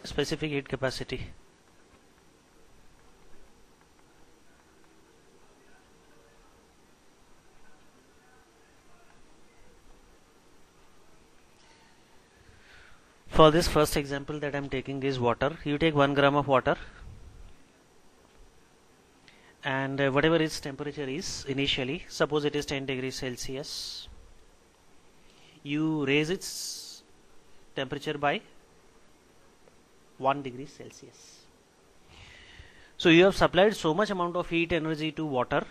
specific heat capacity. For this first example that I am taking is water. You take 1 gram of water, and whatever its temperature is initially, suppose it is 10 degrees Celsius, you raise its temperature by 1 degree Celsius. So you have supplied so much amount of heat energy to water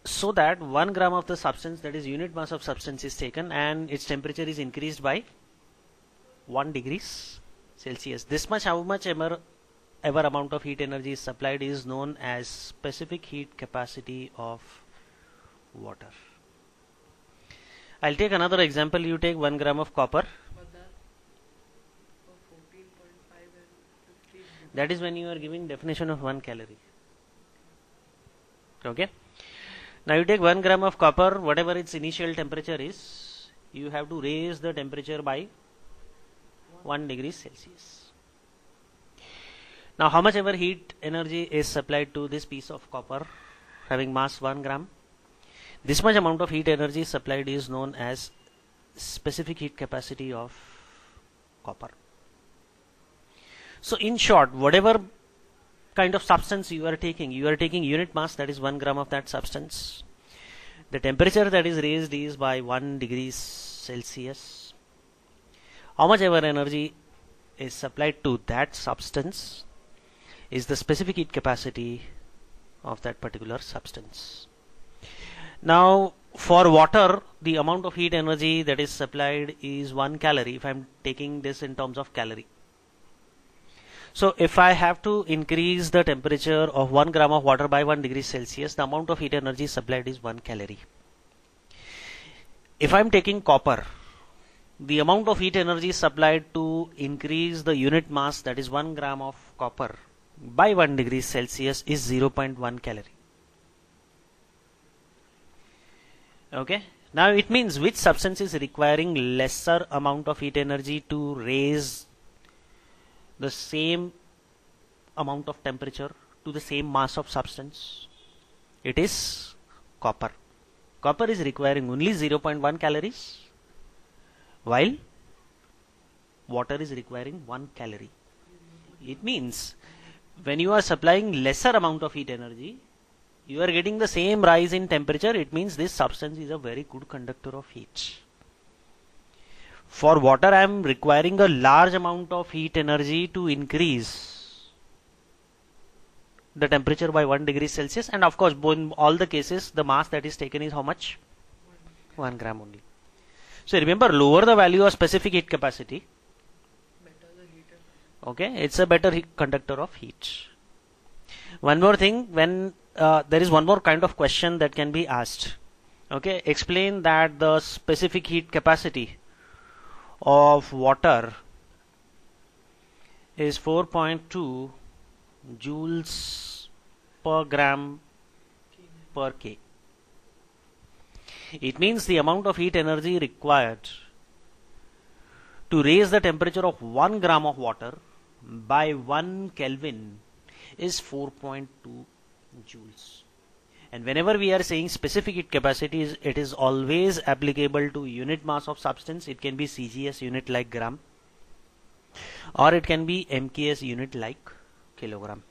so that 1 gram of the substance, that is unit mass of substance, is taken and its temperature is increased by 1 degrees Celsius. This much, how much ever amount of heat energy is supplied, is known as specific heat capacity of water. I'll take another example. You take 1 gram of copper. That is when you are giving definition of 1 calorie. Okay. Now you take 1 gram of copper, whatever its initial temperature is, you have to raise the temperature by 1 degree Celsius. Now how much ever heat energy is supplied to this piece of copper having mass 1 gram, this much amount of heat energy supplied is known as specific heat capacity of copper. So in short, whatever kind of substance you are taking unit mass, that is 1 gram of that substance. The temperature that is raised is by 1 degree Celsius. How much ever energy is supplied to that substance is the specific heat capacity of that particular substance. Now for water, the amount of heat energy that is supplied is 1 calorie, if I am taking this in terms of calorie. So if I have to increase the temperature of 1 gram of water by 1 degree Celsius, the amount of heat energy supplied is 1 calorie. If I am taking copper, the amount of heat energy supplied to increase the unit mass, that is 1 gram of copper, by 1 degree Celsius is 0.1 calorie. Okay. Now it means which substance is requiring lesser amount of heat energy to raise the same amount of temperature to the same mass of substance? It is copper. Copper is requiring only 0.1 calories, while water is requiring 1 calorie. It means when you are supplying lesser amount of heat energy, you are getting the same rise in temperature. It means this substance is a very good conductor of heat. For water, I am requiring a large amount of heat energy to increase the temperature by 1 degree Celsius, and of course in all the cases the mass that is taken is how much? 1 gram only. So remember, lower the value of specific heat capacity, okay, it's a better conductor of heat. One more thing, when there is one more kind of question that can be asked. Okay, explain that the specific heat capacity of water is 4.2 joules per gram per K. It means the amount of heat energy required to raise the temperature of 1 gram of water by 1 Kelvin is 4.2 joules. And whenever we are saying specific heat capacity, it is always applicable to unit mass of substance. It can be CGS unit like gram, or it can be MKS unit like kilogram.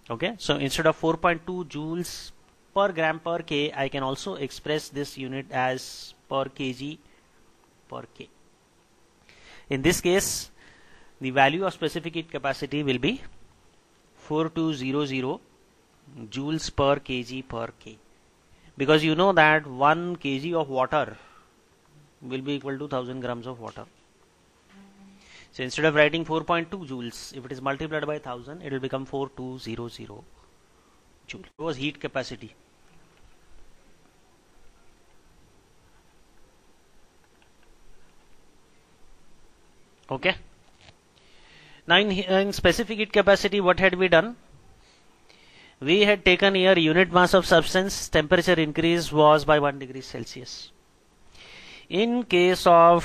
Okay, so instead of 4.2 joules per gram per K, I can also express this unit as per kg per K. In this case, the value of specific heat capacity will be 4200 joules per kg per K, because you know that 1 kg of water will be equal to 1000 grams of water. So instead of writing 4.2 joules, if it is multiplied by 1000, it will become 4200 joule. It was heat capacity. Okay. Now in specific heat capacity, what had we done? We had taken here unit mass of substance, temperature increase was by 1 degree Celsius. In case of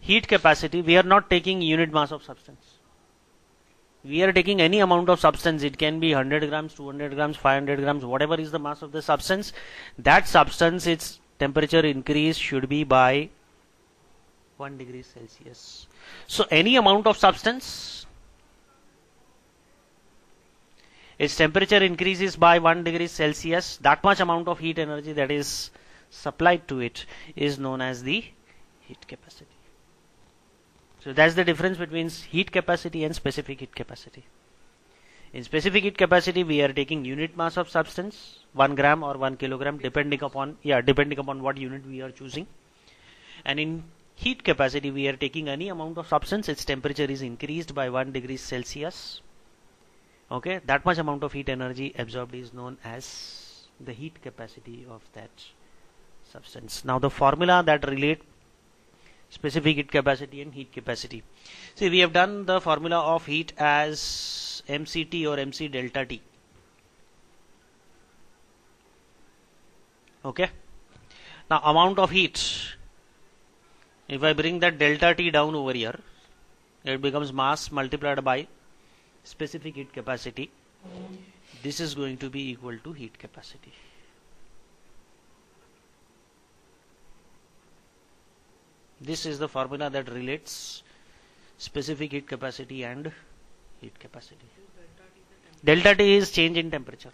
heat capacity, we are not taking unit mass of substance. We are taking any amount of substance. It can be 100 grams, 200 grams, 500 grams, whatever is the mass of the substance. That substance, its temperature increase should be by 1 degree Celsius. So any amount of substance, its temperature increases by 1 degree Celsius, that much amount of heat energy that is supplied to it is known as the heat capacity. So that's the difference between heat capacity and specific heat capacity. In specific heat capacity, we are taking unit mass of substance, 1 gram or 1 kilogram, depending upon what unit we are choosing. And in heat capacity, we are taking any amount of substance, its temperature is increased by 1 degree Celsius. Okay, that much amount of heat energy absorbed is known as the heat capacity of that substance. Now the formula that relate specific heat capacity and heat capacity. See, we have done the formula of heat as mCT or mc delta T. Okay. Now amount of heat, if I bring that delta T down over here, it becomes mass multiplied by specific heat capacity. This is going to be equal to heat capacity. This is the formula that relates specific heat capacity and heat capacity. Delta T is change in temperature.